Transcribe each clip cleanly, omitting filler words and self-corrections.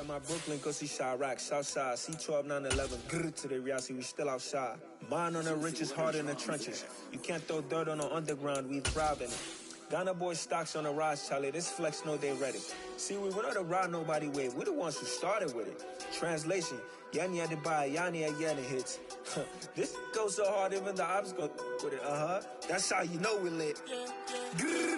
Got my Brooklyn, go see Chirac, Southside, C12, 911, grrr to the reality, we still outside. Mine on the riches, hard in the trenches. You can't throw dirt on the underground, we thrive in it. Ghana boy stocks on the rise, Charlie, this flex know they ready. See, we were not to ride nobody with, we're the ones who started with it. Translation, Yanni had to buy, Yanni had Yanni hits. This goes so hard, even the ops go with it, That's how you know we lit. Grrr.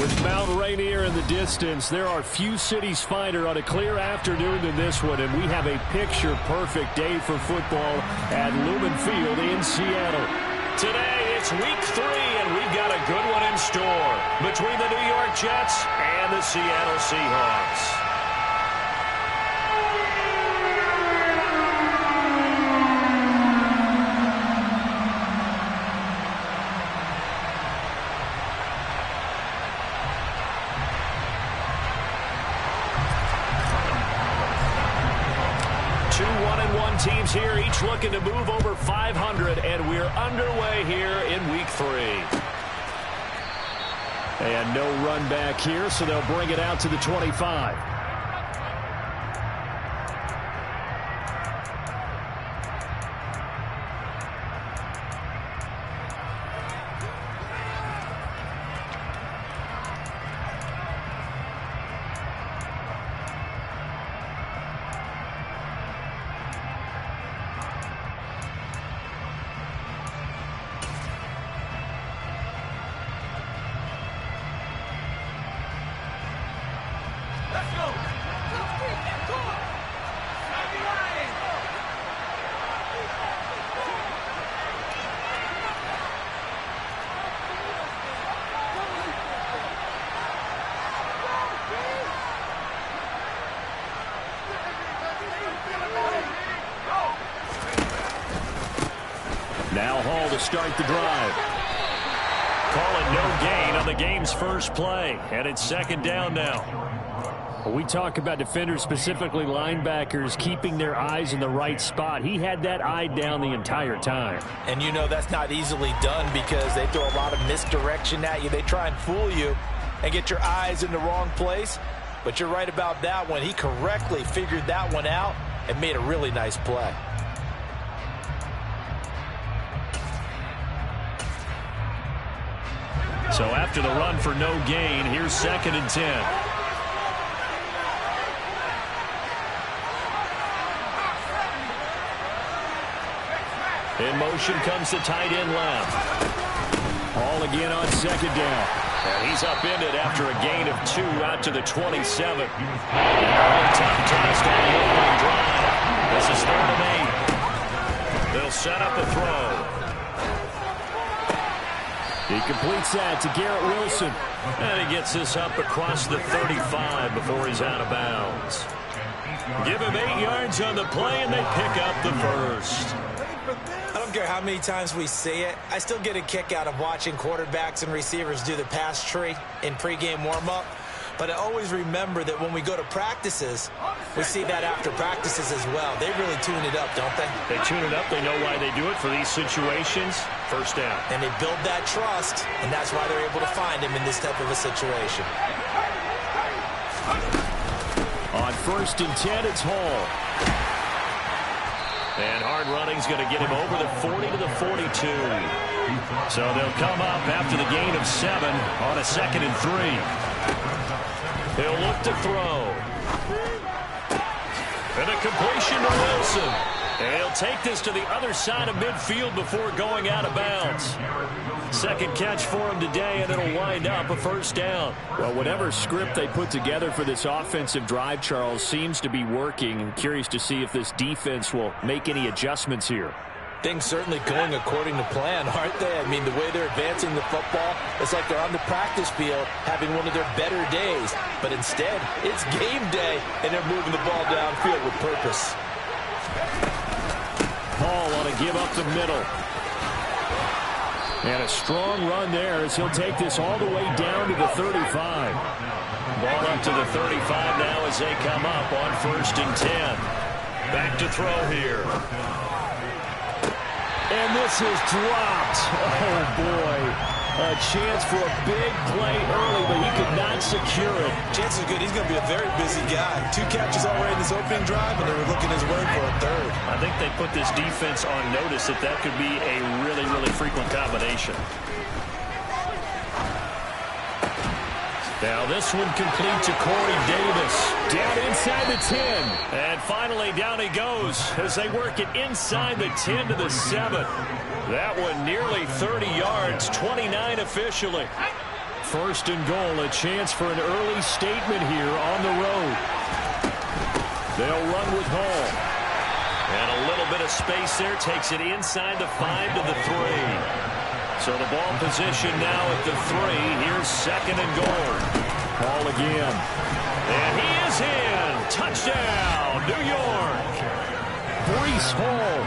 With Mount Rainier in the distance, there are few cities finer on a clear afternoon than this one, and we have a picture-perfect day for football at Lumen Field in Seattle. Today, it's Week 3, and we've got a good one in store between the New York Jets and the Seattle Seahawks. Teams here, each looking to move over 500, and we're underway here in Week 3. And no run back here, so they'll bring it out to the 25. Now Hall to start the drive. Call it no gain on the game's first play, and it's second down now. We talk about defenders, specifically linebackers, keeping their eyes in the right spot. He had that eye down the entire time. And you know that's not easily done because they throw a lot of misdirection at you. They try and fool you and get your eyes in the wrong place. But you're right about that one. He correctly figured that one out and made a really nice play. So after the run for no gain, here's 2nd and 10. In motion comes the tight end left. Hall again on 2nd down. And he's upended after a gain of 2 out to the 27. And early tough test on the opening drive. This is 3rd and 8. They'll set up a throw. He completes that to Garrett Wilson. And he gets this up across the 35 before he's out of bounds. Give him 8 yards on the play, and they pick up the first. I don't care how many times we say it, I still get a kick out of watching quarterbacks and receivers do the pass tree in pregame warm-up. But I always remember that when we go to practices, we see that after practices as well. They really tune it up, don't they? They tune it up. They know why they do it for these situations. First down. And they build that trust, and that's why they're able to find him in this type of a situation. On 1st and 10, it's Hall. And hard running's going to get him over the 40 to the 42. So they'll come up after the gain of 7 on a 2nd and 3. He'll look to throw. And a completion to Wilson. And he'll take this to the other side of midfield before going out of bounds. Second catch for him today, and it'll wind up a first down. Well, whatever script they put together for this offensive drive, Charles, seems to be working. I'm curious to see if this defense will make any adjustments here. Things certainly going according to plan, aren't they? I mean, the way they're advancing the football, it's like they're on the practice field having one of their better days. But instead, it's game day, and they're moving the ball downfield with purpose. Hall on a give up the middle. And a strong run there as he'll take this all the way down to the 35. Ball up to the 35 now as they come up on 1st and 10. Back to throw here. This is dropped. Oh, boy. A chance for a big play early, but he could not secure it. Chance is good. He's going to be a very busy guy. 2 catches already in this opening drive, and they were looking his way for a third. I think they put this defense on notice that that could be a really, really frequent combination. Now this one complete to Corey Davis. Down inside the 10. And finally down he goes as they work it inside the 10 to the 7. That one nearly 30 yards, 29 officially. First and goal, a chance for an early statement here on the road. They'll run with Hall. And a little bit of space there takes it inside the 5 to the 3. So the ball position now at the 3. Here's second and goal. Hall again. And he is in. Touchdown, New York. Breece Hall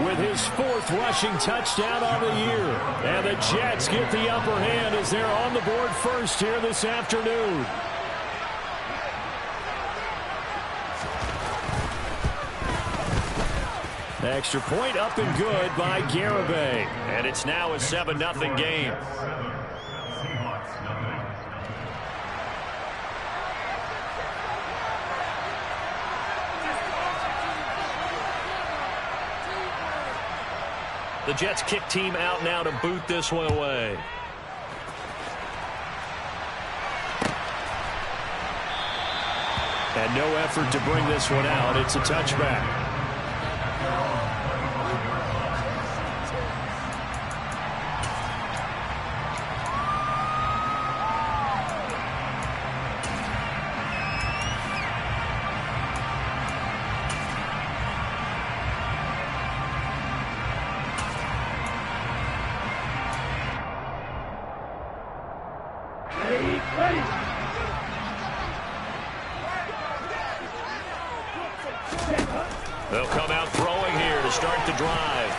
with his 4th rushing touchdown on the year. And the Jets get the upper hand as they're on the board first here this afternoon. Extra point up and good by Garibay. And it's now a 7-0 game. The Jets kick team out now to boot this one away. And no effort to bring this one out. It's a touchback. They'll come out throwing here to start the drive.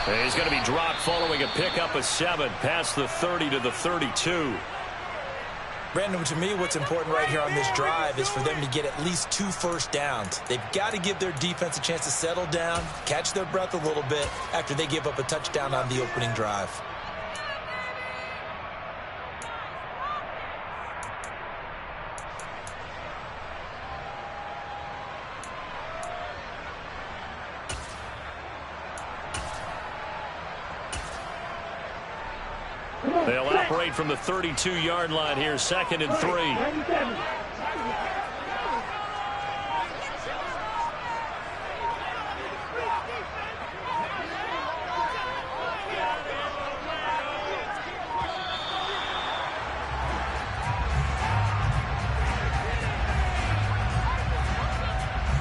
And he's going to be dropped following a pickup of 7 past the 30 to the 32. Brandon, to me, what's important right here on this drive is for them to get at least 2 first downs. They've got to give their defense a chance to settle down, catch their breath a little bit after they give up a touchdown on the opening drive. They'll operate from the 32-yard line here, 2nd and 3.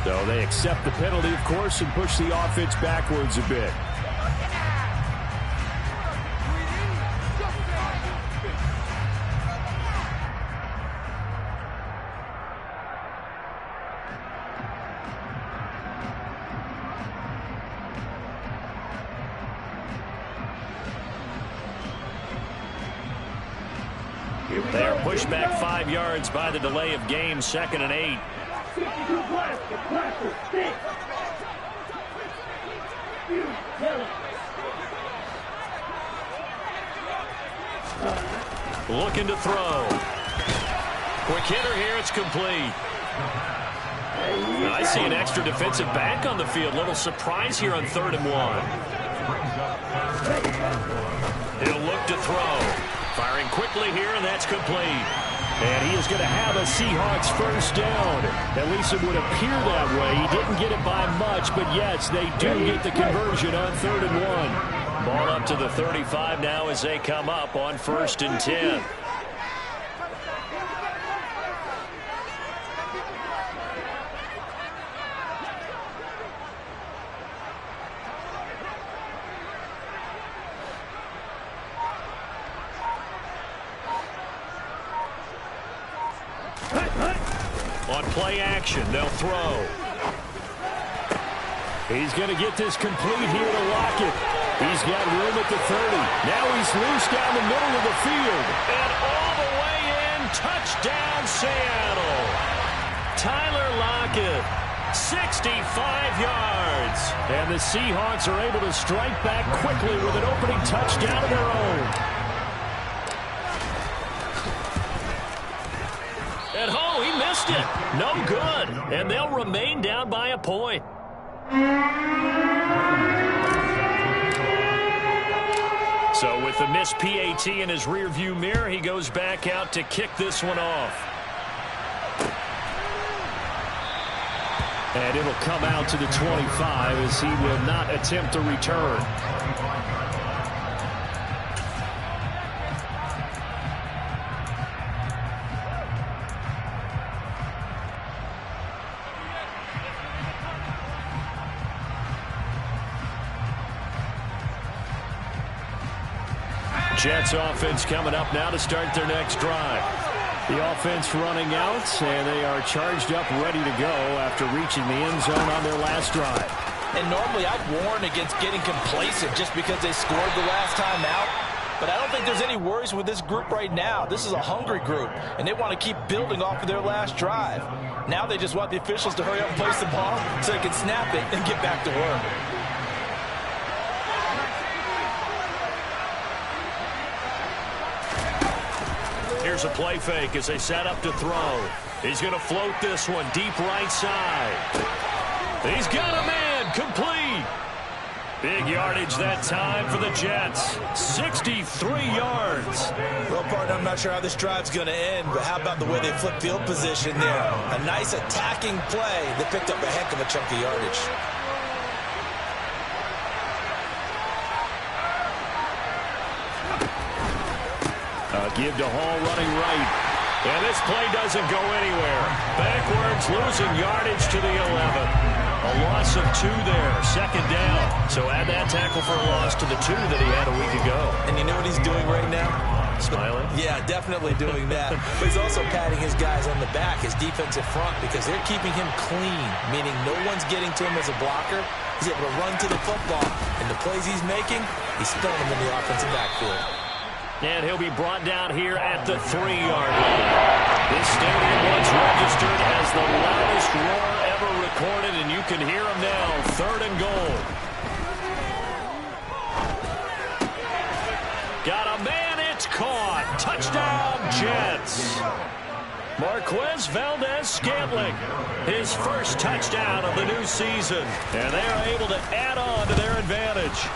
So they accept the penalty, of course, and push the offense backwards a bit. They are pushed back 5 yards by the delay of game, 2nd and 8. Looking to throw. Quick hitter here, it's complete. I see an extra defensive back on the field. Little surprise here on 3rd and 1. He'll look to throw. Firing quickly here, and that's complete. And he is going to have a Seahawks first down. At least it would appear that way. He didn't get it by much, but yes, they do get the conversion on 3rd and 1. Ball up to the 35 now as they come up on 1st and 10. On play action, they'll throw. He's going to get this complete here to Lockett. He's got room at the 30. Now he's loose down the middle of the field. And all the way in, touchdown Seattle. Tyler Lockett 65 yards. And the Seahawks are able to strike back quickly with an opening touchdown of their own. And oh, he missed it. No good. And they'll remain down by a point. So with the missed PAT in his rearview mirror, he goes back out to kick this one off. And it'll come out to the 25 as he will not attempt a return. Jets offense coming up now to start their next drive. The offense running out, and they are charged up, ready to go after reaching the end zone on their last drive. And normally I'd warn against getting complacent just because they scored the last time out. But I don't think there's any worries with this group right now. This is a hungry group, and they want to keep building off of their last drive. Now they just want the officials to hurry up and place the ball so they can snap it and get back to work. Here's a play fake as they set up to throw. He's going to float this one deep right side. He's got a man, complete. Big yardage that time for the Jets. 63 yards. Well, partner, I'm not sure how this drive's going to end, but how about the way they flip field position there? A nice attacking play that picked up a heck of a chunk of yardage. Give to Hall running right. And this play doesn't go anywhere. Backwards, losing yardage to the 11. A loss of 2 there, second down. So add that tackle for a loss to the 2 that he had a week ago. And you know what he's doing right now? Smiling? Yeah, definitely doing that. But he's also patting his guys on the back, his defensive front, because they're keeping him clean, meaning no one's getting to him as a blocker. He's able to run to the football. And the plays he's making, he's throwing them in the offensive backfield. And he'll be brought down here at the 3-yard line. This stadium once registered as the loudest roar ever recorded, and you can hear him now. 3rd and goal. Got a man, it's caught. Touchdown, Jets. Marquez Valdez-Scantling, his first touchdown of the new season. And they are able to add on to their advantage.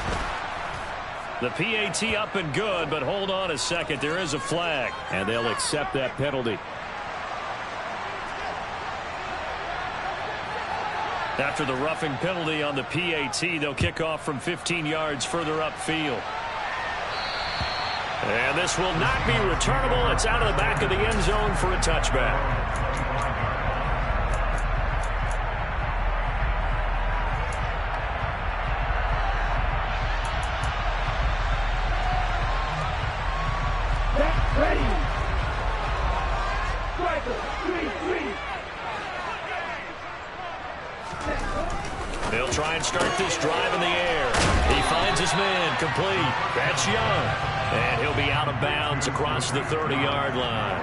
The PAT up and good, but hold on a second. There is a flag, and they'll accept that penalty. After the roughing penalty on the PAT, they'll kick off from 15 yards further upfield. And this will not be returnable. It's out of the back of the end zone for a touchback. They'll try and start this drive in the air. He finds his man, complete. That's Young. And he'll be out of bounds across the 30-yard line.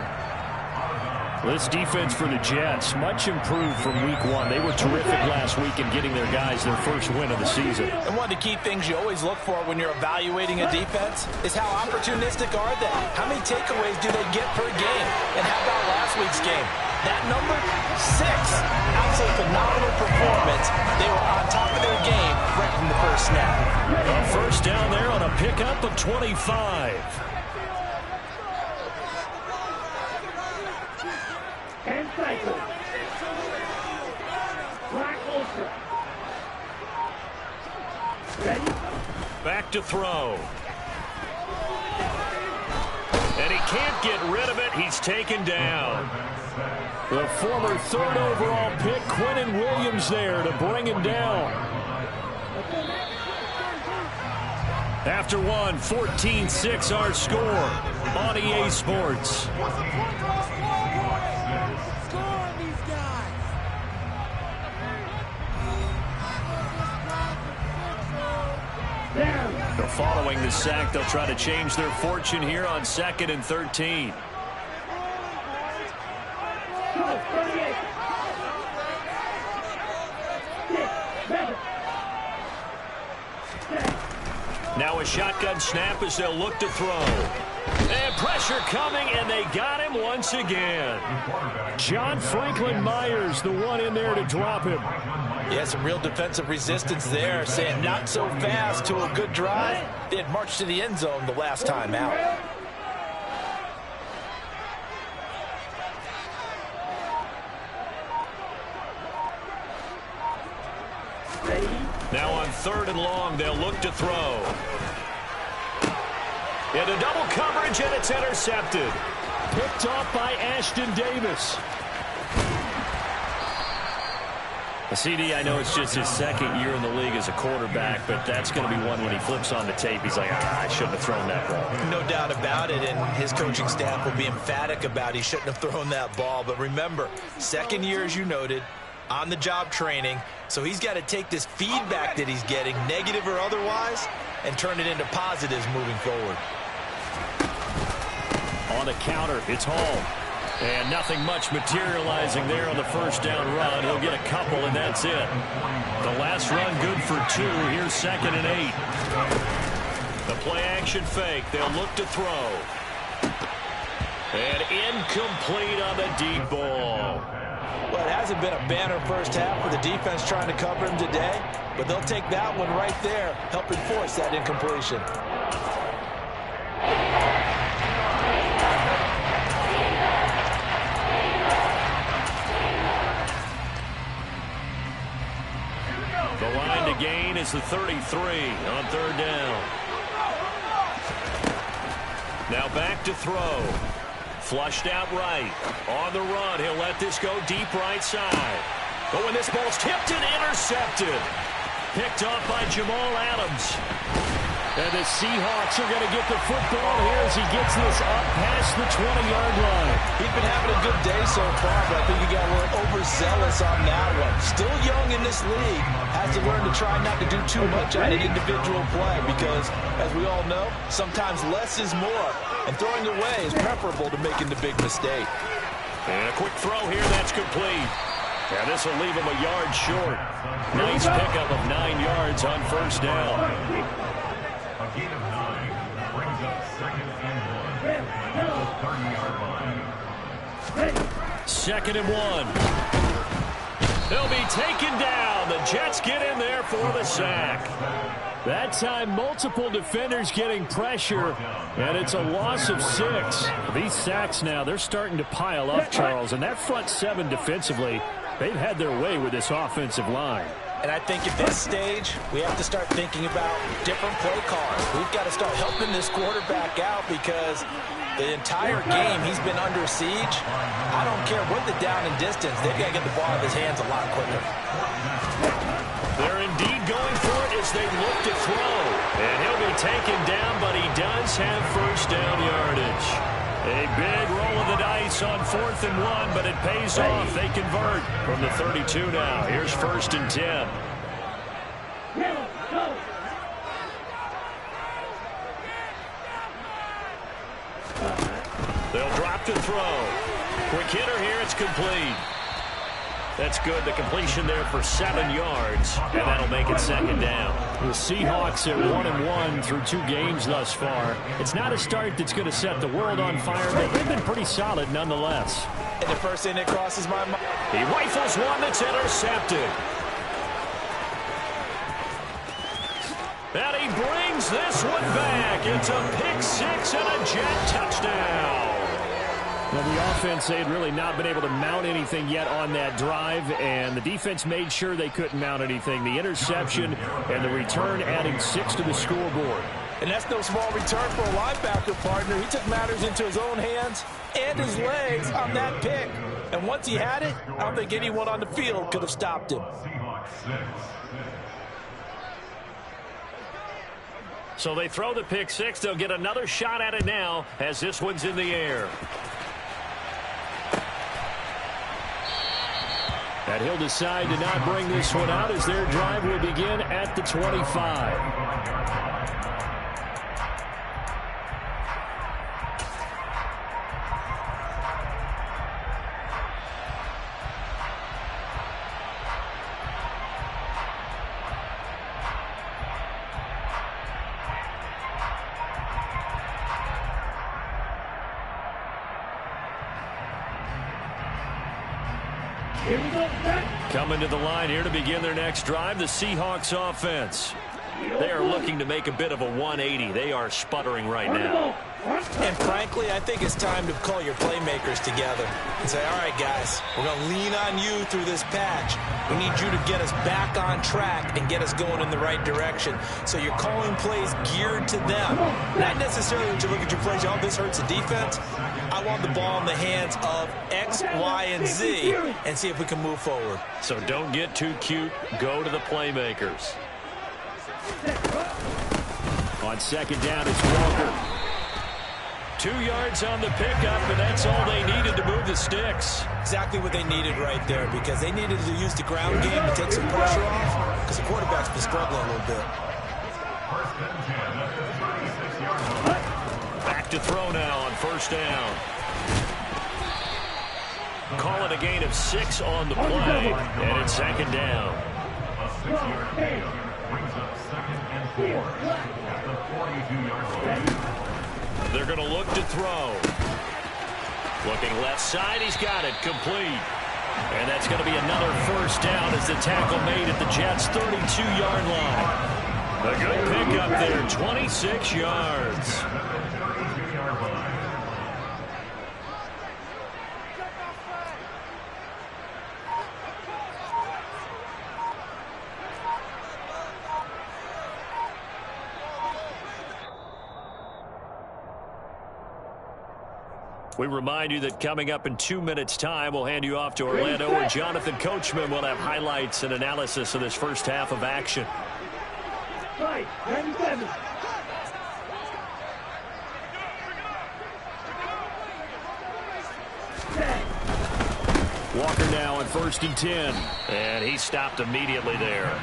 This defense for the Jets, much improved from week 1. They were terrific last week in getting their guys their first win of the season. And one of the key things you always look for when you're evaluating a defense is how opportunistic are they? How many takeaways do they get per game? And how about last week's game? That number, 6. Absolutely phenomenal performance. They were on top of their game right from the first snap. A first down there on a pickup of 25. Back to throw. And he can't get rid of it. He's taken down. The former 3rd overall pick, Quinnen Williams, there to bring him down. After one, 14-6 our score on EA Sports. Following the sack, they'll try to change their fortune here on 2nd and 13. Now a shotgun snap as they'll look to throw. And pressure coming, and they got him once again. John Franklin Myers, the one in there to drop him. Yeah, some real defensive resistance there, saying not so fast to a good drive. They had marched to the end zone the last time out. Now on 3rd and long, they'll look to throw. Into double coverage, and it's intercepted. Picked off by Ashton Davis. CD, I know it's just his 2nd year in the league as a quarterback, but that's going to be one when he flips on the tape. He's like, I shouldn't have thrown that ball. No doubt about it, and his coaching staff will be emphatic about he shouldn't have thrown that ball. But remember, 2nd year, as you noted, on-the-job training, so he's got to take this feedback that he's getting, negative or otherwise, and turn it into positives moving forward. On the counter, it's Hall. And nothing much materializing there on the 1st down run. He'll get a couple, and that's it. The last run good for 2. Here's 2nd and 8. The play-action fake. They'll look to throw. And incomplete on the deep ball. Well, it hasn't been a banner first half for the defense trying to cover him today, but they'll take that one right there, helping force that incompletion. The line to gain is the 33 on 3rd down. Now back to throw. Flushed out right. On the run, he'll let this go deep right side. But when this ball's tipped and intercepted. Picked off by Jamal Adams. And the Seahawks are going to get the football here as he gets this up past the 20-yard line. He's been having a good day so far, but I think he got a little overzealous on that one. Still young in this league. Has to learn to try not to do too much on an individual play because, as we all know, sometimes less is more. And throwing away is preferable to making the big mistake. And a quick throw here, that's complete. And this will leave him a yard short. Nice pickup of 9 yards on 1st down. A gain of 9 brings up 2nd and 1 at the 30-yard line. 2nd and 1. They'll be taken down. The Jets get in there for the sack. That time, multiple defenders getting pressure, and it's a loss of 6. These sacks now, they're starting to pile up, Charles, and that front 7 defensively, they've had their way with this offensive line. And I think at this stage, we have to start thinking about different play calls. We've got to start helping this quarterback out because the entire game he's been under siege. I don't care what the down and distance. They've got to get the ball out of his hands a lot quicker. They're indeed going for it as they look to throw. And he'll be taken down, but he does have 1st down yardage. A big roll of the dice on 4th and 1, but it pays off. They convert from the 32 now. Here's 1st and 10. They'll drop to throw. Quick hitter here, it's complete. That's good. The completion there for 7 yards, and that'll make it 2nd down. The Seahawks at 1-1 through 2 games thus far. It's not a start that's going to set the world on fire, but they've been pretty solid nonetheless. And the first thing that crosses my mind. He rifles one that's intercepted. And he brings this one back. It's a pick 6 and a Jet touchdown. Well, the offense, they had really not been able to mount anything yet on that drive, and the defense made sure they couldn't mount anything. The interception and the return adding 6 to the scoreboard. And that's no small return for a linebacker partner. He took matters into his own hands and his legs on that pick. And once he had it, I don't think anyone on the field could have stopped him. So they throw the pick 6. They'll get another shot at it now as this one's in the air. And he'll decide to not bring this one out as their drive will begin at the 25. Coming to the line here to begin their next drive, the Seahawks offense. They are looking to make a bit of a 180. They are sputtering right now. And frankly, I think it's time to call your playmakers together and say, all right, guys, we're going to lean on you through this patch. We need you to get us back on track and get us going in the right direction. So you're calling plays geared to them. Not necessarily when you look at your plays, oh, this hurts the defense. I want the ball in the hands of X, Y, and Z and see if we can move forward. So don't get too cute. Go to the playmakers. On second down, it's Walker. 2 yards on the pickup, and that's all they needed to move the sticks. Exactly what they needed right there, because they needed to use the ground game to take some pressure off, because the quarterback's been struggling a little bit. Back to throw now on first down. Call it a gain of 6 on the play, and it's second down. A 6-yard pickup brings up 2nd and 4 at the 42-yard line. They're going to look to throw. Looking left side, he's got it, complete. And that's going to be another first down as the tackle made at the Jets' 32-yard line. A good pickup there, 26 yards. We remind you that coming up in 2 minutes' time, we'll hand you off to Orlando, where Jonathan Coachman will have highlights and analysis of this first half of action. Right, 97. Walker now on 1st and 10. And he stopped immediately there.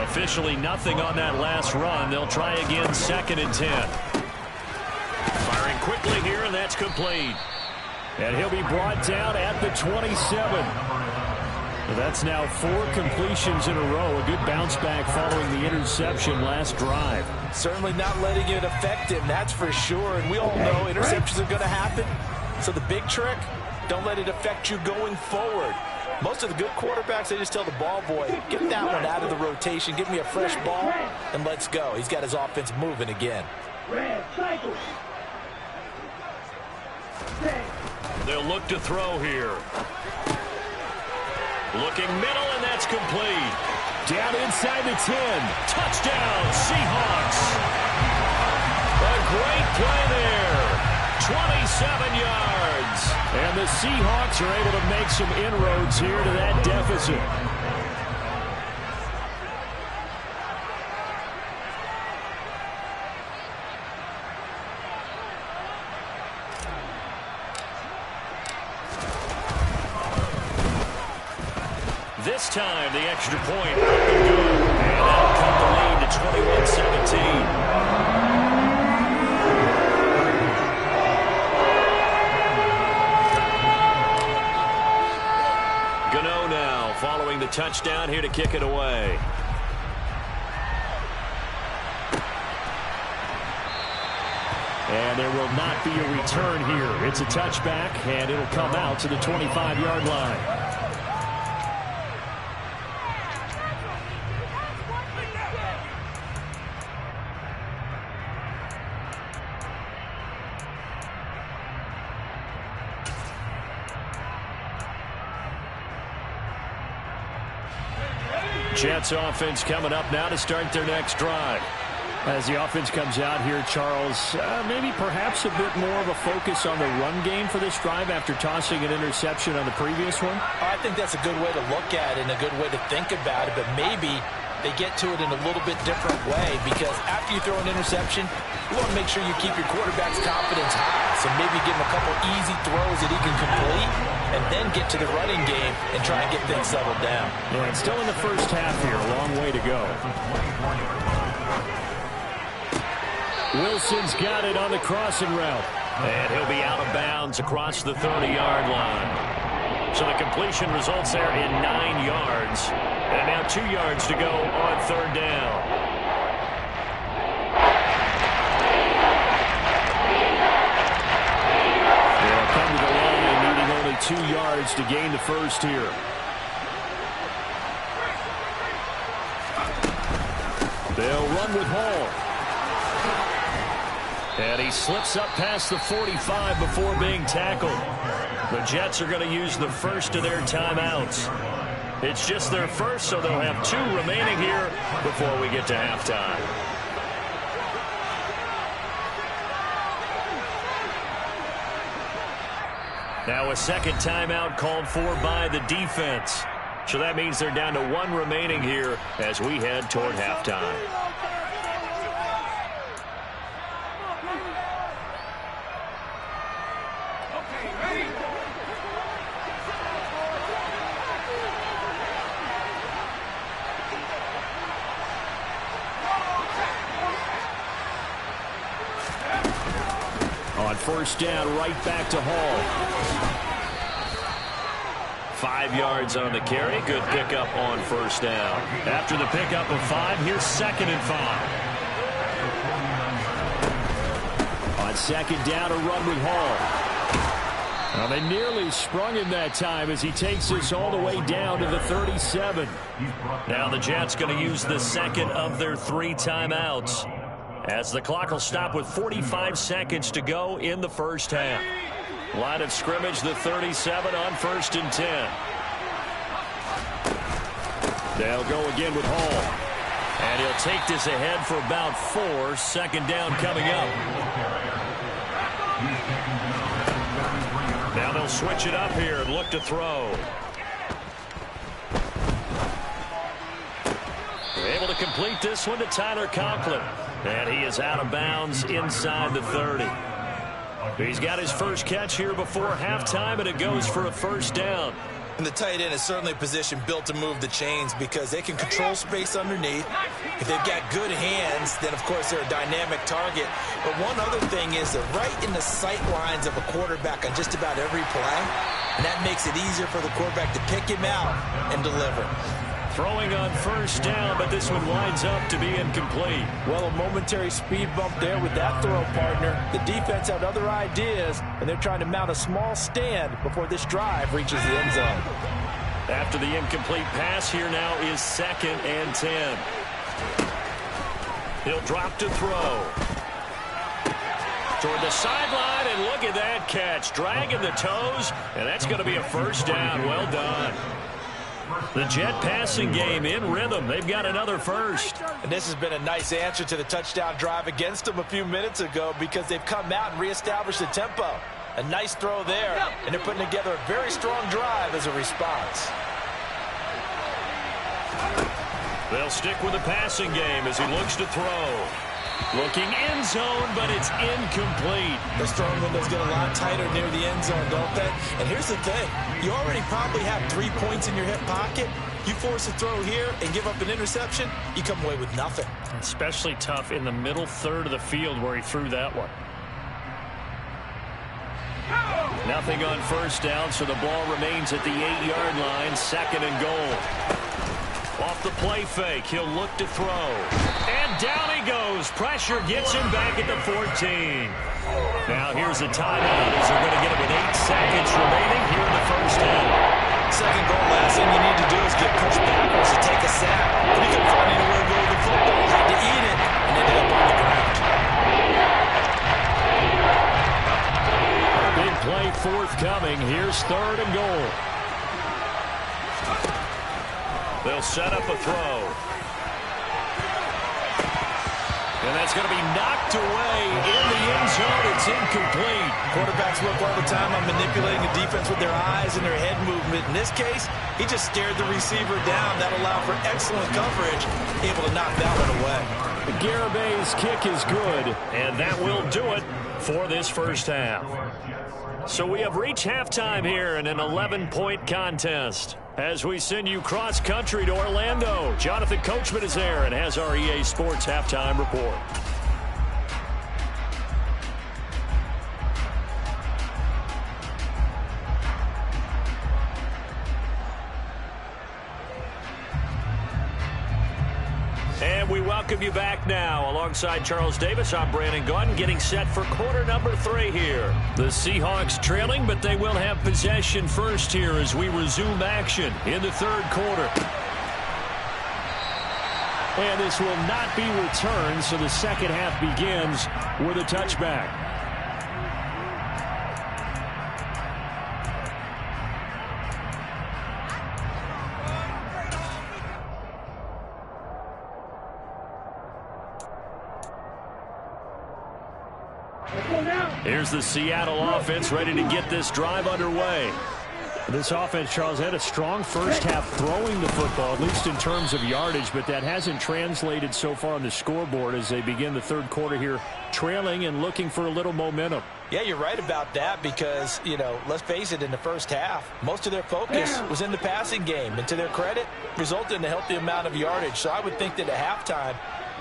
Officially nothing on that last run. They'll try again 2nd and 10. Firing quickly here, and that's complete. And he'll be brought down at the 27. That's now 4 completions in a row. A good bounce back following the interception last drive. Certainly not letting it affect him, that's for sure. And we all know interceptions are going to happen. So the big trick, don't let it affect you going forward. Most of the good quarterbacks, they just tell the ball boy, get that one out of the rotation, give me a fresh ball, and let's go. He's got his offense moving again. They'll look to throw here. Looking middle, and that's complete. Down inside the 10. Touchdown, Seahawks. A great play there. 27 yards. And the Seahawks are able to make some inroads here to that deficit. This time, the extra point up and good. And that'll cut the lead to 21-17. Gano now following the touchdown here to kick it away. And there will not be a return here. It's a touchback, and it'll come out to the 25-yard line. Jets offense coming up now to start their next drive. As the offense comes out here, Charles, maybe perhaps a bit more of a focus on the run game for this drive after tossing an interception on the previous one? I think that's a good way to look at it and a good way to think about it, but maybe they get to it in a little bit different way, because after you throw an interception, you want to make sure you keep your quarterback's confidence high. So maybe give him a couple easy throws that he can complete, and then get to the running game and try and get things settled down. Yeah, it's still in the first half here. A long way to go. Wilson's got it on the crossing route. And he'll be out of bounds across the 30-yard line. So the completion results there in 9 yards. And now 2 yards to go on 3rd down. They'll come to the line needing only 2 yards yards to gain the first here. They'll run with Hall. And he slips up past the 45 before being tackled. The Jets are going to use the first of their timeouts. It's just their first, so they'll have 2 remaining here before we get to halftime. Now a second timeout called for by the defense. So that means they're down to 1 remaining here as we head toward halftime. On first down, right back to Hall. 5 yards on the carry. Good pickup on first down. After the pickup of 5, here's 2nd and 5. On second down, a run with Hall. Well, they nearly sprung him that time as he takes this all the way down to the 37. Now the Jets going to use the second of their 3 timeouts, as the clock will stop with 45 seconds to go in the first half. Line of scrimmage, the 37 on 1st and 10. They'll go again with Hall. And he'll take this ahead for about 4. Second down coming up. Now they'll switch it up here and look to throw. Able to complete this one to Tyler Conklin. And he is out of bounds inside the 30. He's got his first catch here before halftime, and it goes for a first down. And the tight end is certainly a position built to move the chains because they can control space underneath. If they've got good hands, then, of course, they're a dynamic target. But one other thing is they're right in the sight lines of a quarterback on just about every play, and that makes it easier for the quarterback to pick him out and deliver. Throwing on first down, but this one winds up to be incomplete. Well, a momentary speed bump there with that throw, partner. The defense had other ideas, and they're trying to mount a small stand before this drive reaches the end zone. After the incomplete pass, here now is 2nd and 10. He'll drop to throw. Toward the sideline, and look at that catch. Dragging the toes, and that's going to be a first down. Well done. The Jet passing game in rhythm. They've got another first. And this has been a nice answer to the touchdown drive against them a few minutes ago because they've come out and reestablished the tempo. A nice throw there, and they're putting together a very strong drive as a response. They'll stick with the passing game as he looks to throw. Looking end zone, but it's incomplete. The strong windows get a lot tighter near the end zone, don't they? And here's the thing. You already probably have 3 points in your hip pocket. You force a throw here and give up an interception, you come away with nothing. Especially tough in the middle third of the field where he threw that one. Nothing on first down, so the ball remains at the 8-yard line. 2nd and goal. Off the play fake, he'll look to throw. And down he goes. Pressure gets him back at the 14. Now here's a timeout as they're going to get it with 8 seconds remaining here in the first half. Second goal, last thing you need to do is get pushed backwards to take a sack. But he couldn't find anywhere to go with the football. Had to eat it and ended up on the ground. Big play forthcoming. Here's 3rd and goal. They'll set up a throw. And that's going to be knocked away in the end zone. It's incomplete. Quarterbacks work all the time on manipulating the defense with their eyes and their head movement. In this case, he just stared the receiver down. That allowed for excellent coverage, able to knock that one away. Garabay's kick is good, and that will do it for this first half. So we have reached halftime here in an 11-point contest. As we send you cross-country to Orlando, Jonathan Coachman is there and has our EA Sports Halftime Report. And we welcome welcome you back now. Alongside Charles Davis, I'm Brandon Gaudin, getting set for quarter number 3 here. The Seahawks trailing, but they will have possession first here as we resume action in the third quarter. And this will not be returned, so the second half begins with a touchback. Here's the Seattle offense ready to get this drive underway. This offense, Charles, had a strong first half throwing the football, at least in terms of yardage, but that hasn't translated so far on the scoreboard as they begin the third quarter here, trailing and looking for a little momentum. Yeah, you're right about that because, let's face it, in the first half, most of their focus was in the passing game. And to their credit, resulted in a healthy amount of yardage. So I would think that at halftime,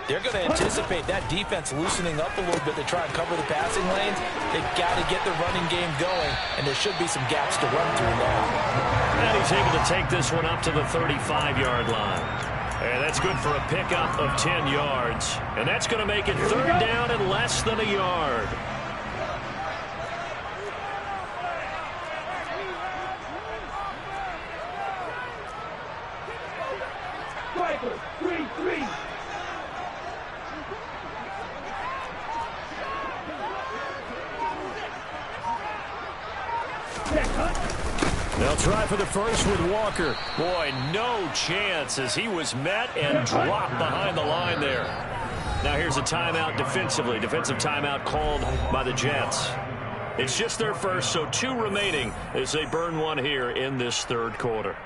they're going to anticipate that defense loosening up a little bit to try and cover the passing lanes. They've got to get the running game going, and there should be some gaps to run through now. And he's able to take this one up to the 35-yard line. And that's good for a pickup of 10 yards. And that's going to make it third down and less than a yard. Striker, 3-3. They'll try for the first with Walker. Boy, no chance as he was met and dropped behind the line there. Now here's a timeout defensively. Defensive timeout called by the Jets. It's just their first, so 2 remaining as they burn one here in this third quarter.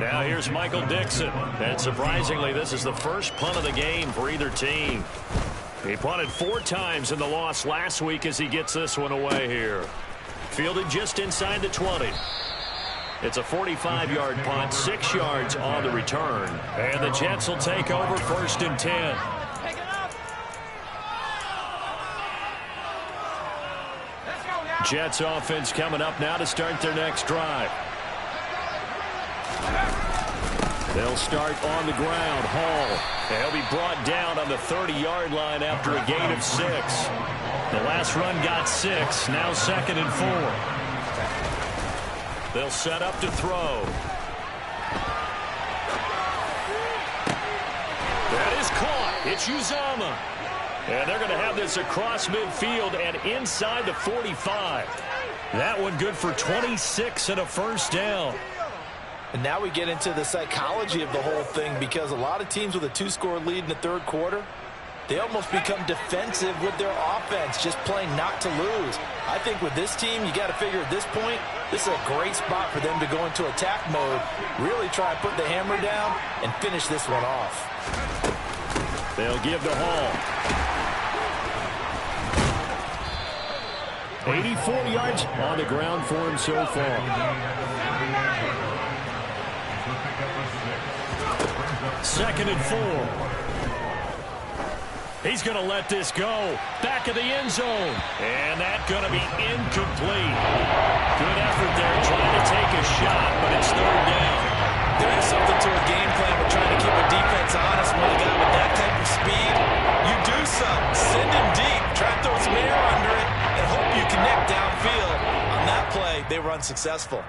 Now here's Michael Dixon. And surprisingly, this is the first punt of the game for either team. He punted 4 times in the loss last week as he gets this one away here. Fielded just inside the 20. It's a 45-yard punt, 6 yards on the return. And the Jets will take over first and 10. Jets offense coming up now to start their next drive. They'll start on the ground. Hall. They'll be brought down on the 30-yard line after a gain of 6. The last run got 6. Now 2nd and 4. They'll set up to throw. That is caught. It's Uzomah. And they're going to have this across midfield and inside the 45. That one good for 26 and a first down. And now we get into the psychology of the whole thing because a lot of teams with a 2-score lead in the third quarter, they almost become defensive with their offense, just playing not to lose. I think with this team, you got to figure at this point, this is a great spot for them to go into attack mode, really try and put the hammer down and finish this one off. They'll give to Hall. 84 yards on the ground for him so far. 2nd and 4. He's going to let this go. Back of the end zone. And that's going to be incomplete. Good effort there trying to take a shot, but it's third down. There is something to a game plan with trying to keep a defense honest with a guy with that type of speed. You do something. Send him deep. Try to throw some air under it and hope you connect downfield. On that play, they were unsuccessful.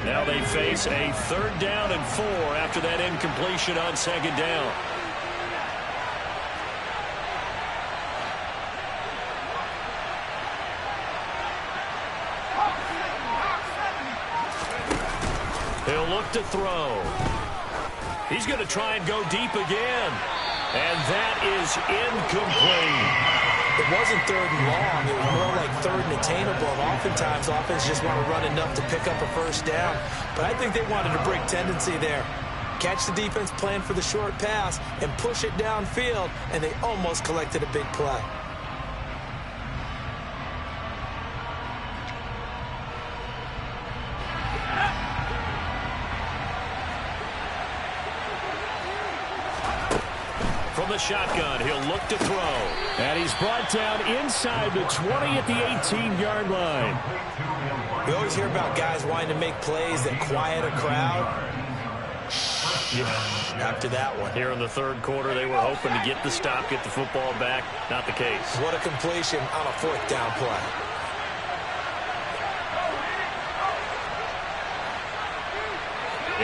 Now they face a 3rd down and 4 after that incompletion on 2nd down. He'll look to throw. He's going to try and go deep again. And that is incomplete. It wasn't 3rd and long. It was more like 3rd and attainable. And oftentimes, offense just want to run enough to pick up a first down. But I think they wanted to break tendency there. Catch the defense plan for the short pass and push it downfield, and they almost collected a big play. From From the shotgun, he'll look to throw. And he's brought down inside the 20 at the 18-yard line. We always hear about guys wanting to make plays that quiet a crowd. After that one. Here in the third quarter, they were hoping to get the stop, get the football back. Not the case. What a completion on a fourth down play.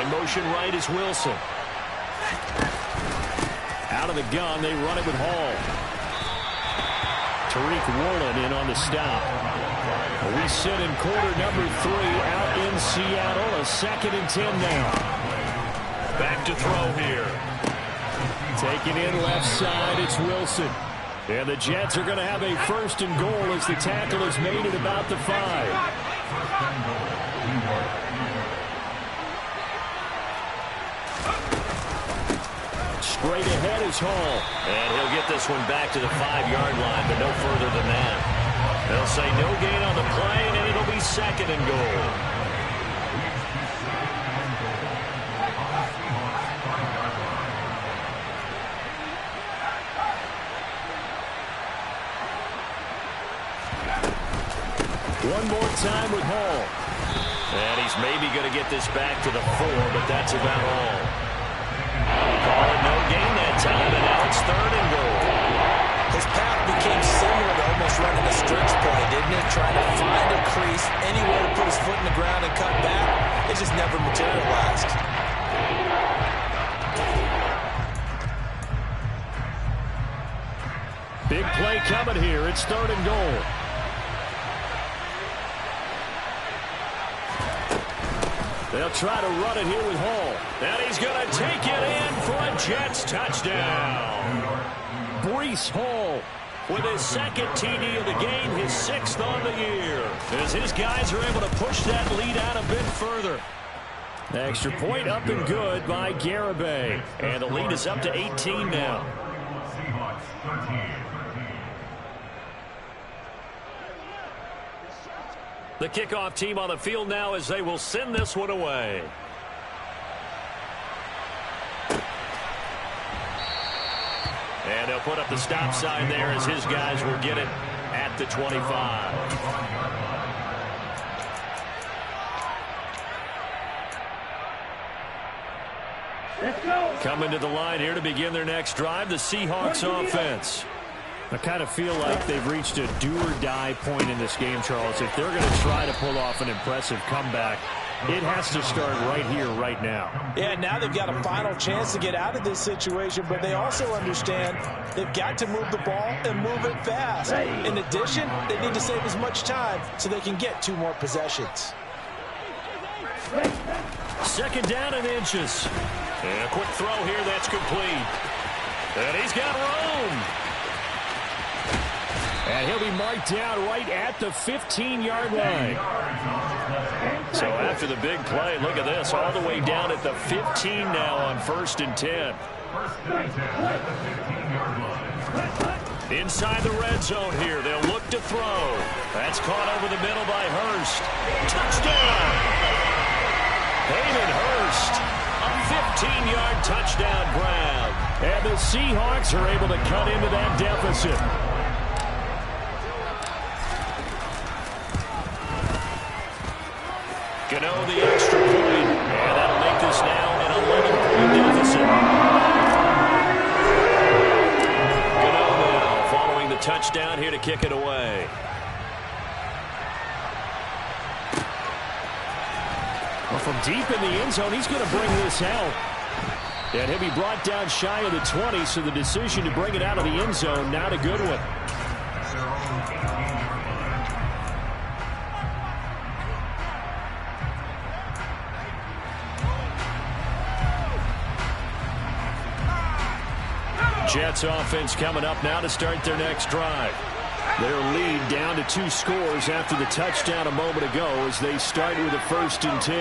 In motion right is Wilson. Out of the gun, they run it with Hall. Tariq Woolen in on the stop. We sit in quarter number 3 out in Seattle. A 2nd and 10 now. Back to throw here. Taking in left side, it's Wilson. And the Jets are going to have a 1st and goal as the tackle is made at about the 5. Straight ahead is Hall. And he'll get this one back to the 5-yard line, but no further than that. They'll say no gain on the play, and it'll be 2nd and goal. One more time with Hall. And he's maybe going to get this back to the 4, but that's about all. Call it no gain that time, and now it's 3rd and goal. His path became similar to almost running a stretch play, didn't it? Trying to find a crease, anywhere to put his foot in the ground and cut back. It just never materialized. Big play coming here. It's 3rd and goal. They'll try to run it here with Hall. And he's going to take it in for a Jets touchdown. Breece Hall with his 2nd TD of the game, his 6th on the year. As his guys are able to push that lead out a bit further. Extra point up and good by Garibay. And the lead is up to 18 now. The kickoff team on the field now as they will send this one away. And they'll put up the stop sign there as his guys will get it at the 25. Let's go. Coming to the line here to begin their next drive, the Seahawks offense. I kind of feel like they've reached a do-or-die point in this game, Charles. If they're going to try to pull off an impressive comeback, it has to start right here, right now. Yeah, now they've got a final chance to get out of this situation, but they also understand they've got to move the ball and move it fast. In addition, they need to save as much time so they can get 2 more possessions. 2nd down and inches. And a quick throw here that's complete. And he's got room. And he'll be marked down right at the 15-yard line. So after the big play, look at this, all the way down at the 15 now on 1st and 10. Inside the red zone here, they'll look to throw. That's caught over the middle by Hurst. Touchdown! Hayden Hurst, a 15-yard touchdown grab. And the Seahawks are able to cut into that deficit. Gano the extra point, and that'll make this now an 11-point deficit. Gano now following the touchdown here to kick it away. Well, from deep in the end zone, he's going to bring this out. And he'll be brought down shy of the 20, so the decision to bring it out of the end zone, not a good one. Jets offense coming up now to start their next drive. Their lead down to 2 scores after the touchdown a moment ago as they start with a 1st and 10.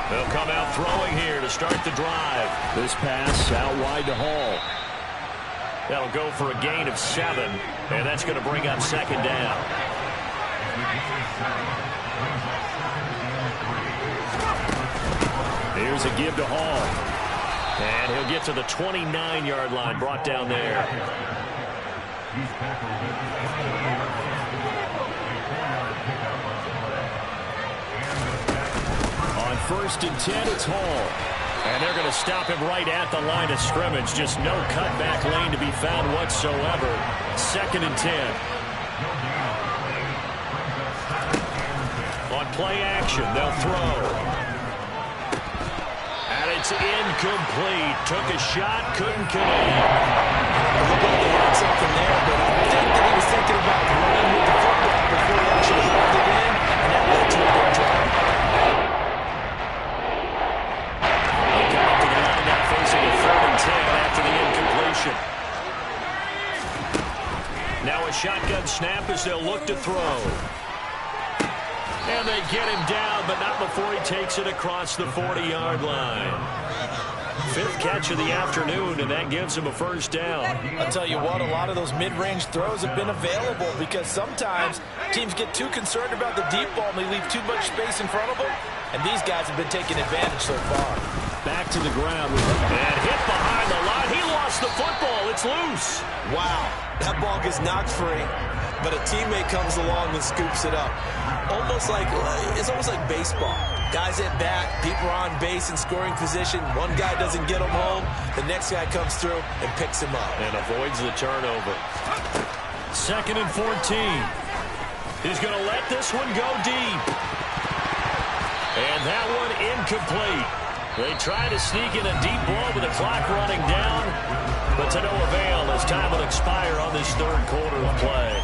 They'll come out throwing here to start the drive. This pass out wide to Hall. That'll go for a gain of 7, and that's going to bring up 2nd down. Here's a give to Hall. And he'll get to the 29-yard line, brought down there. On 1st and 10, it's Hall. And they're going to stop him right at the line of scrimmage. Just no cutback lane to be found whatsoever. 2nd and 10. On play action, they'll throw. And it's incomplete. Took a shot, couldn't connect. It looked like he had something there, but I think that he was thinking about running with the football before he actually hauled it in, and that led to a big drop. Facing a 3rd and 10 after the incompletion. Now a shotgun snap as they'll look to throw. And they get him down, but not before he takes it across the 40-yard line. 5th catch of the afternoon, and that gives him a 1st down. I'll tell you what, a lot of those mid-range throws have been available because sometimes teams get too concerned about the deep ball and they leave too much space in front of them, and these guys have been taking advantage so far. Back to the ground. And hit behind the line. He lost the football. It's loose. Wow, that ball gets knocked free, but a teammate comes along and scoops it up. It's almost like baseball. Guys at bat, people are on base in scoring position. One guy doesn't get him home. The next guy comes through and picks him up. And avoids the turnover. 2nd and 14. He's going to let this one go deep. And that one incomplete. They try to sneak in a deep ball with the clock running down, but to no avail as time will expire on this 3rd quarter of play.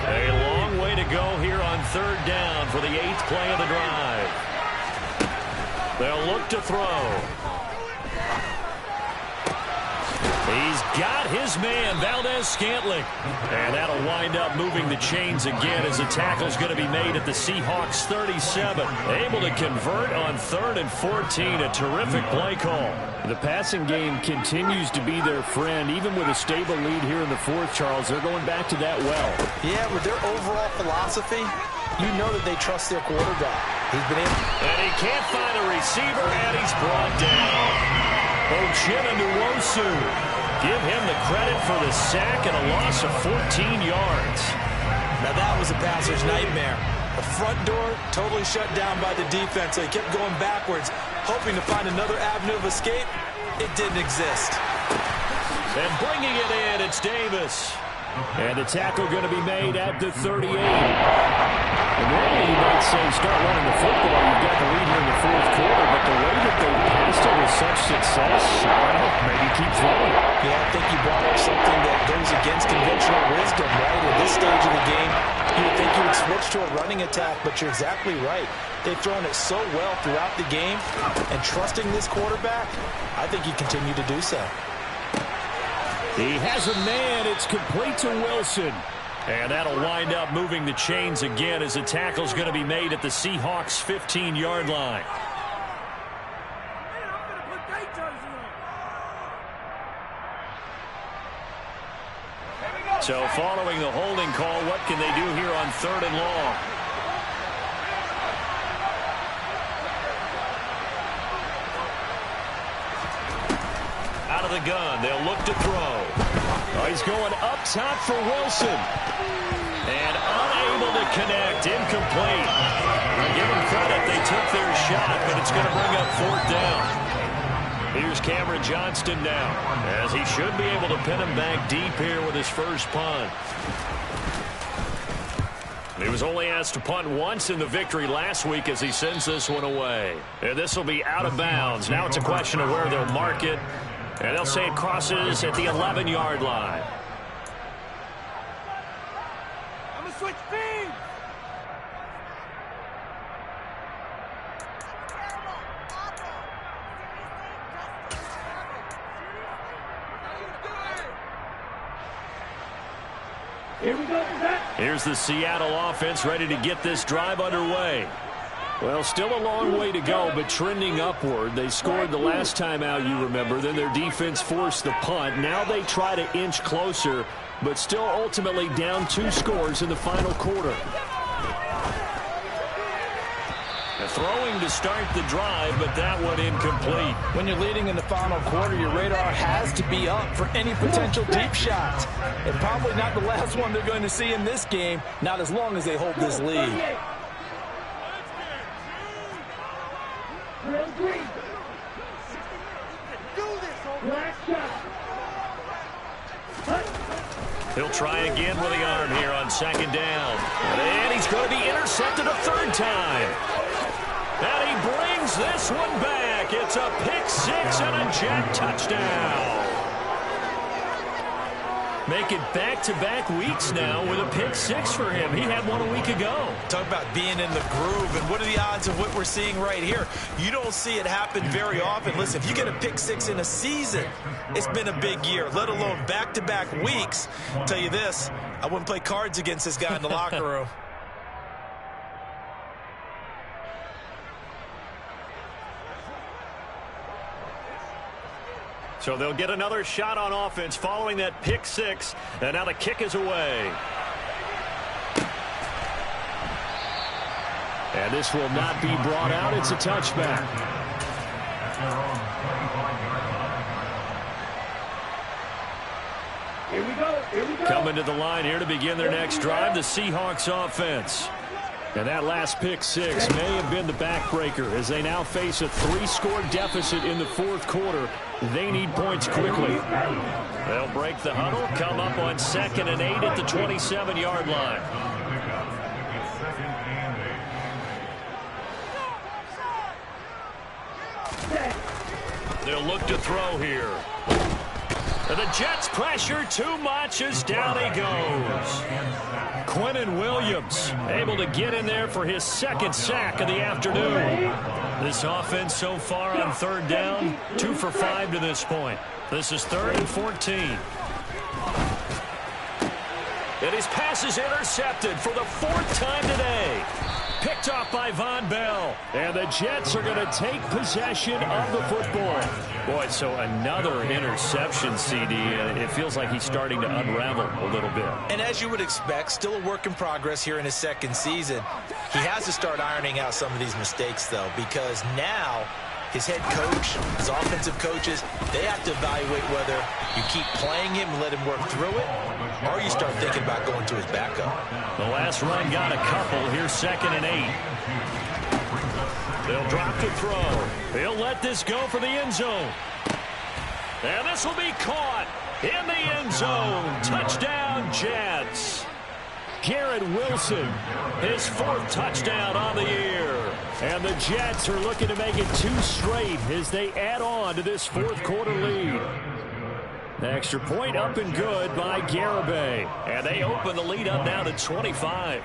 A long way to go here on 3rd down for the 8th play of the drive. They'll look to throw. He's got his man, Valdez-Scantling. And that'll wind up moving the chains again as the tackle's going to be made at the Seahawks 37. Able to convert on 3rd and 14. A terrific play call. The passing game continues to be their friend. Even with a stable lead here in the 4th, Charles, they're going back to that well. Yeah, with their overall philosophy, you know that they trust their quarterback. He's been in. And he can't find a receiver, and he's brought down. Uchenna Nwosu. Give him the credit for the sack and a loss of 14 yards. Now that was a passer's nightmare. The front door totally shut down by the defense. So he kept going backwards, hoping to find another avenue of escape. It didn't exist. And bringing it in, it's Davis. And the tackle going to be made at the 38. And normally you might say start running the football. You've got the lead here in the 4th quarter, but the way that they passed it with such success, well, maybe keep throwing. Yeah, I think you brought up something that goes against conventional wisdom, right? At this stage of the game, you would think you would switch to a running attack, but you're exactly right. They've thrown it so well throughout the game, and trusting this quarterback, I think you continue to do so. He has a man. It's complete to Wilson. And that'll wind up moving the chains again as the tackle's going to be made at the Seahawks 15-yard line. So following the holding call, what can they do here on 3rd and long? Out of the gun, they'll look to throw. Oh, he's going up top for Wilson. And unable to connect, incomplete. Give them credit, they took their shot, but it's going to bring up 4th down. Here's Cameron Johnston now, as he should be able to pin him back deep here with his first punt. He was only asked to punt once in the victory last week as he sends this one away. And this will be out of bounds. Now it's a question of where they'll mark it. And they'll say it crosses at the 11-yard line. I'm going to switch speeds. Here we go, Zach. Here's the Seattle offense ready to get this drive underway. Well, still a long way to go, but trending upward. They scored the last time out, you remember. Then their defense forced the punt. Now they try to inch closer, but still ultimately down 2 scores in the final quarter. Throwing to start the drive, but that one incomplete. When you're leading in the final quarter, your radar has to be up for any potential deep shots. And probably not the last one they're going to see in this game, not as long as they hold this lead. He'll try again with the arm here on second down. And he's going to be intercepted a third time. And he brings this one back. It's a pick 6 and a Jet touchdown. Make it back-to-back weeks now with a pick 6 for him. He had one a week ago. Talk about being in the groove, and what are the odds of what we're seeing right here? You don't see it happen very often. Listen, if you get a pick 6 in a season, it's been a big year, let alone back-to-back weeks. I'll tell you this, I wouldn't play cards against this guy in the locker room. So they'll get another shot on offense following that pick 6. And now the kick is away. And this will not be brought out. It's a touchback. Here we go. Here we go. Coming to the line here to begin their next drive, the Seahawks offense. And that last pick 6 may have been the backbreaker as they now face a 3-score deficit in the fourth quarter. They need points quickly. They'll break the huddle, come up on 2nd and 8 at the 27-yard line. They'll look to throw here. And the Jets pressure too much as down he goes. Quinnen Williams able to get in there for his 2nd sack of the afternoon. This offense so far on 3rd down, 2 for 5 to this point. This is 3rd and 14. And his pass is intercepted for the 4th time today. Picked off by Von Bell. And the Jets are going to take possession of the football. Boy, so another interception, CD. It feels like he's starting to unravel a little bit. And as you would expect, still a work in progress here in his 2nd season. He has to start ironing out some of these mistakes, though, because now his head coach, his offensive coaches, they have to evaluate whether you keep playing him and let him work through it, or you start thinking about going to his backup. The last run got a couple. Here's 2nd and 8. They'll drop to throw. He'll let this go for the end zone. And this will be caught in the end zone. Touchdown, Jets. Garrett Wilson, his 4th touchdown on the year. And the Jets are looking to make it 2 straight as they add on to this fourth quarter lead. The extra point up and good by Garibay. And they open the lead up now to 25.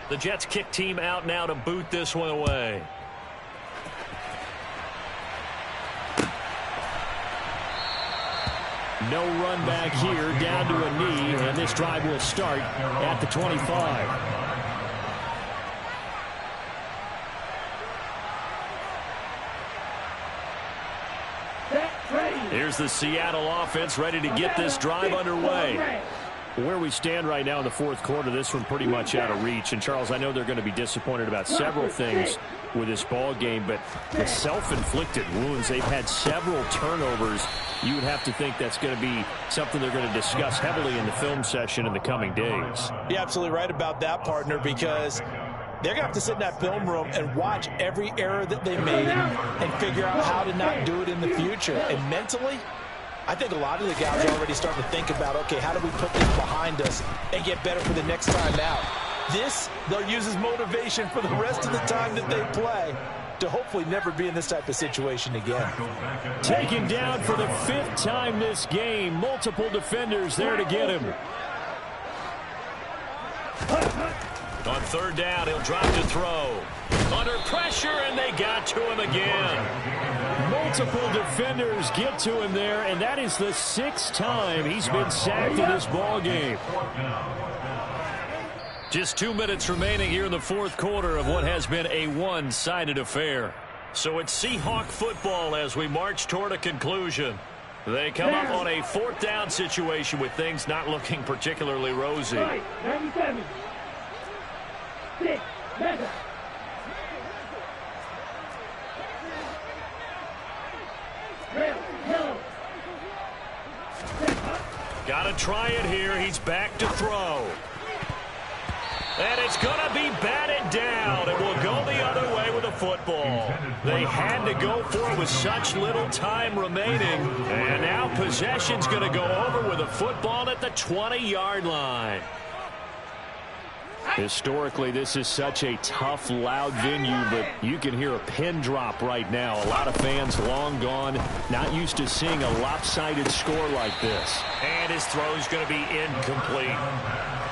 The Jets kick team out now to boot this one away. No run back here, down to a knee, and this drive will start at the 25. Here's the Seattle offense ready to get this drive underway. Where we stand right now in the fourth quarter, this one pretty much out of reach. And, Charles, I know they're going to be disappointed about several things with this ball game, but the self-inflicted wounds, they've had several turnovers. You would have to think that's going to be something they're going to discuss heavily in the film session in the coming days. You're absolutely right about that, partner, because they're going to have to sit in that film room and watch every error that they made and figure out how to not do it in the future. And mentally, I think a lot of the guys are already starting to think about, okay, how do we put this behind us and get better for the next time out? This, they'll use as motivation for the rest of the time that they play to hopefully never be in this type of situation again. Taken down for the 5th time this game. Multiple defenders there to get him. On 3rd down, he'll drop to throw. Under pressure, and they got to him again. Multiple defenders get to him there, and that is the 6th time he's been sacked in this ball game. Just 2 minutes remaining here in the fourth quarter of what has been a one-sided affair. So it's Seahawk football as we march toward a conclusion. They come up on a fourth down situation with things not looking particularly rosy. 97. 6. Meta. Got to try it here. He's back to throw. And it's going to be batted down. It will go the other way with the football. They had to go for it with such little time remaining. And now possession's going to go over with a football at the 20-yard line. Historically, this is such a tough, loud venue, but you can hear a pin drop right now. A lot of fans long gone, not used to seeing a lopsided score like this. And his throw's going to be incomplete.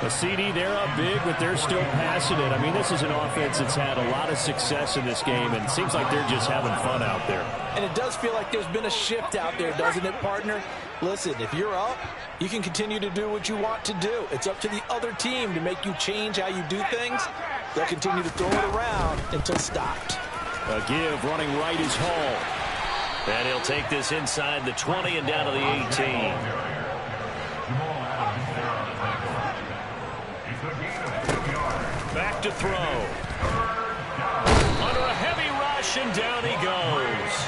The CD, they're up big, but they're still passing it. I mean, this is an offense that's had a lot of success in this game, and it seems like they're just having fun out there. And it does feel like there's been a shift out there, doesn't it, partner? Listen, if you're up, you can continue to do what you want to do. It's up to the other team to make you change how you do things. They'll continue to throw it around until stopped. A give running right is Hall. And he'll take this inside the 20 and down to the 18. Back to throw. Under a heavy rush, and down he goes.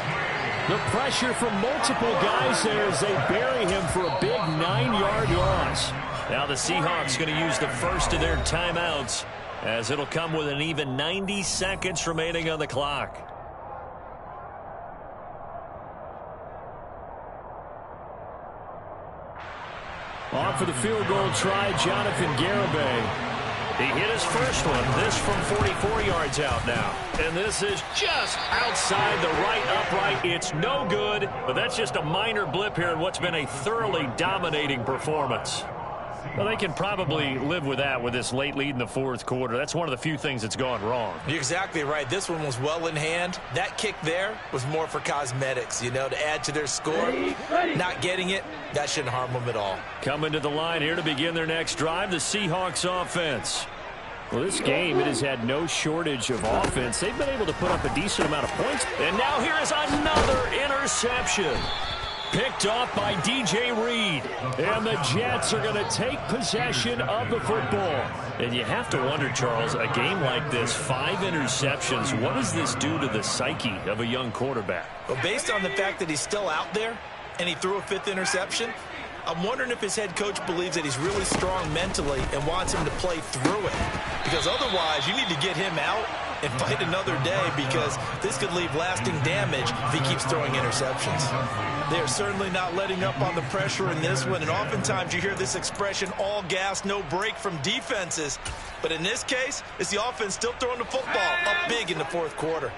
The pressure from multiple guys there as they bury him for a big 9-yard loss. Now the Seahawks going to use the first of their timeouts as it'll come with an even 90 seconds remaining on the clock. On for the field goal try, Jonathan Garibay. He hit his first one. This from 44 yards out now. And this is just outside the right upright. It's no good, but that's just a minor blip here in what's been a thoroughly dominating performance. Well, they can probably live with that with this late lead in the fourth quarter. That's one of the few things that's gone wrong. You're exactly right. This one was well in hand. That kick there was more for cosmetics, you know, to add to their score. Not getting it, that shouldn't harm them at all. Coming to the line here to begin their next drive, the Seahawks offense. Well, this game, it has had no shortage of offense. They've been able to put up a decent amount of points. And now here is another interception. Picked off by DJ Reed. And the Jets are going to take possession of the football. And you have to wonder, Charles, a game like this, 5 interceptions, what does this do to the psyche of a young quarterback? Well, based on the fact that he's still out there and he threw a 5th interception, I'm wondering if his head coach believes that he's really strong mentally and wants him to play through it. Because otherwise, you need to get him out and fight another day, because this could leave lasting damage if he keeps throwing interceptions. They're certainly not letting up on the pressure in this one, and oftentimes you hear this expression, all gas, no break from defenses. But in this case, it's the offense still throwing the football up big in the fourth quarter.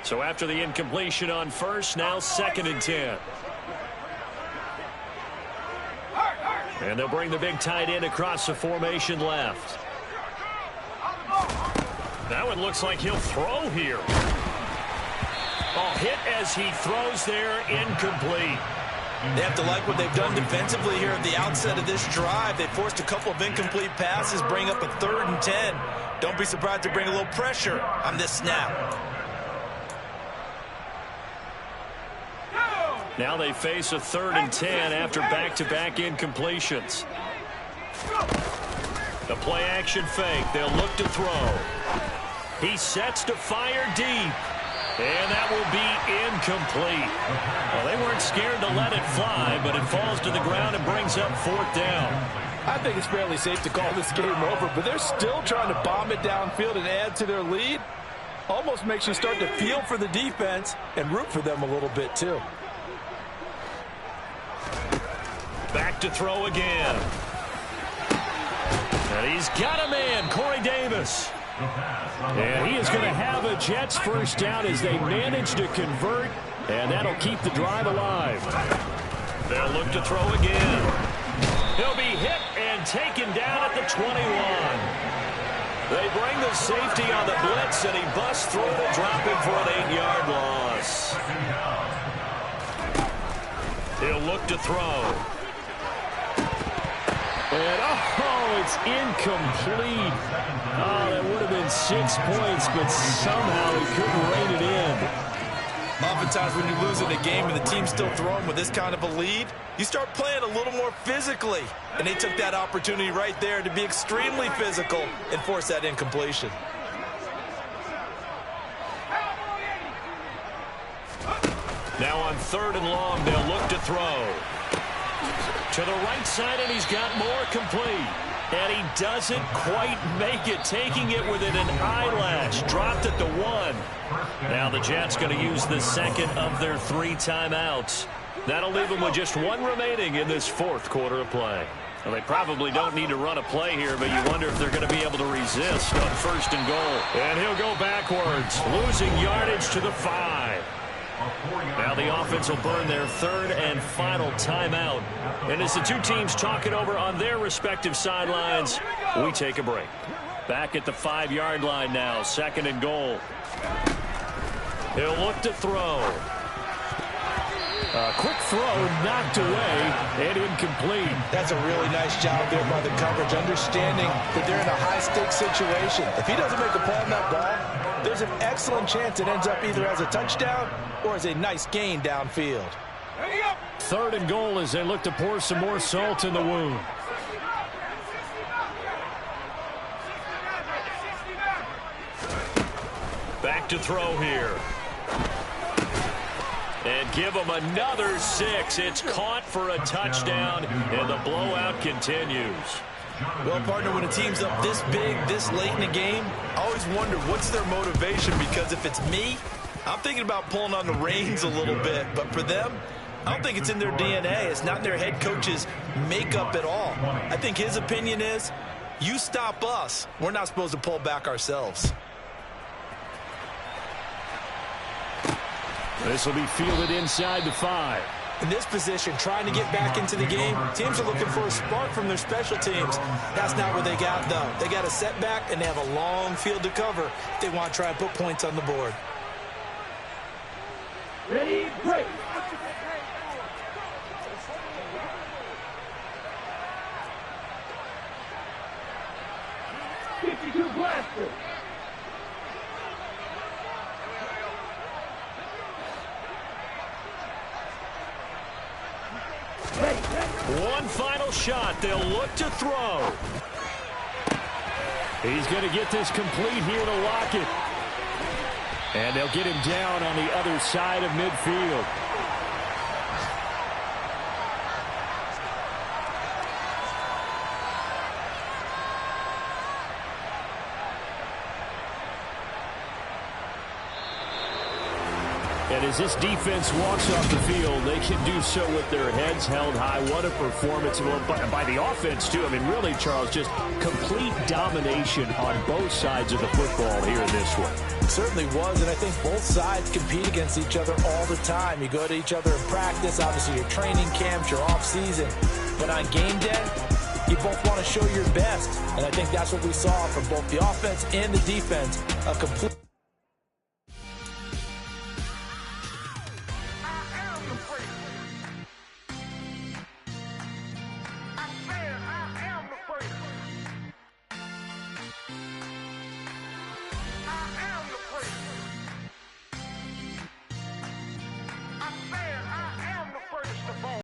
So after the incompletion on first, now 2nd and 10. And they'll bring the big tight end across the formation left. That one looks like he'll throw here. Oh, hit as he throws there, incomplete. They have to like what they've done defensively here at the outset of this drive. They forced a couple of incomplete passes, bring up a 3rd and 10. Don't be surprised to bring a little pressure on this snap. Now they face a 3rd and 10 after back-to-back incompletions. The play-action fake. They'll look to throw. He sets to fire deep. And that will be incomplete. Well, they weren't scared to let it fly, but it falls to the ground and brings up 4th down. I think it's fairly safe to call this game over, but they're still trying to bomb it downfield and add to their lead. Almost makes you start to feel for the defense and root for them a little bit, too. Back to throw again. And he's got a man, Corey Davis. And he is going to have a Jets first down as they manage to convert, and that'll keep the drive alive. They'll look to throw again. He'll be hit and taken down at the 21. They bring the safety on the blitz, and he busts through it, dropping for an 8-yard loss. He'll look to throw. And, oh, it's incomplete. Oh, that would have been 6 points, but somehow he couldn't rein it in. Oftentimes when you lose in a game and the team's still throwing with this kind of a lead, you start playing a little more physically. And they took that opportunity right there to be extremely physical and force that incompletion. Now on 3rd and long, they'll look to throw. To the right side, and he's got more complete. And he doesn't quite make it, taking it within an eyelash. Dropped at the 1. Now the Jets going to use the second of their 3 timeouts. That'll leave them with just 1 remaining in this 4th quarter of play. Well, they probably don't need to run a play here, but you wonder if they're going to be able to resist on 1st and goal. And he'll go backwards, losing yardage to the 5. Now the offense will burn their 3rd and final timeout. And as the two teams talk it over on their respective sidelines, we take a break. Back at the 5-yard line now, 2nd and goal. He'll look to throw. A quick throw knocked away and incomplete. That's a really nice job there by the coverage, understanding that they're in a high-stakes situation. If he doesn't make a play on that ball, there's an excellent chance it ends up either as a touchdown or as a nice gain downfield. 3rd and goal as they look to pour some more salt in the wound. Back to throw here. And give them another 6. It's caught for a touchdown, and the blowout continues. Well, partner, when a team's up this big, this late in the game, I always wonder what's their motivation, because if it's me, I'm thinking about pulling on the reins a little bit. But for them, I don't think it's in their DNA. It's not in their head coach's makeup at all. I think his opinion is, you stop us, we're not supposed to pull back ourselves. This will be fielded inside the 5. In this position, trying to get back into the game, teams are looking for a spark from their special teams. That's not what they got, though. They got a setback, and they have a long field to cover if they want to try and put points on the board. Ready, break. .52 blaster. One final shot. They'll look to throw. He's going to get this complete here to lock it. And they'll get him down on the other side of midfield. And as this defense walks off the field, they can do so with their heads held high. What a performance by the offense, too. I mean, really, Charles, just complete domination on both sides of the football here in this one. It certainly was, and I think both sides compete against each other all the time. You go to each other in practice, obviously your training camps, your off-season. But on game day, you both want to show your best. And I think that's what we saw from both the offense and the defense. A complete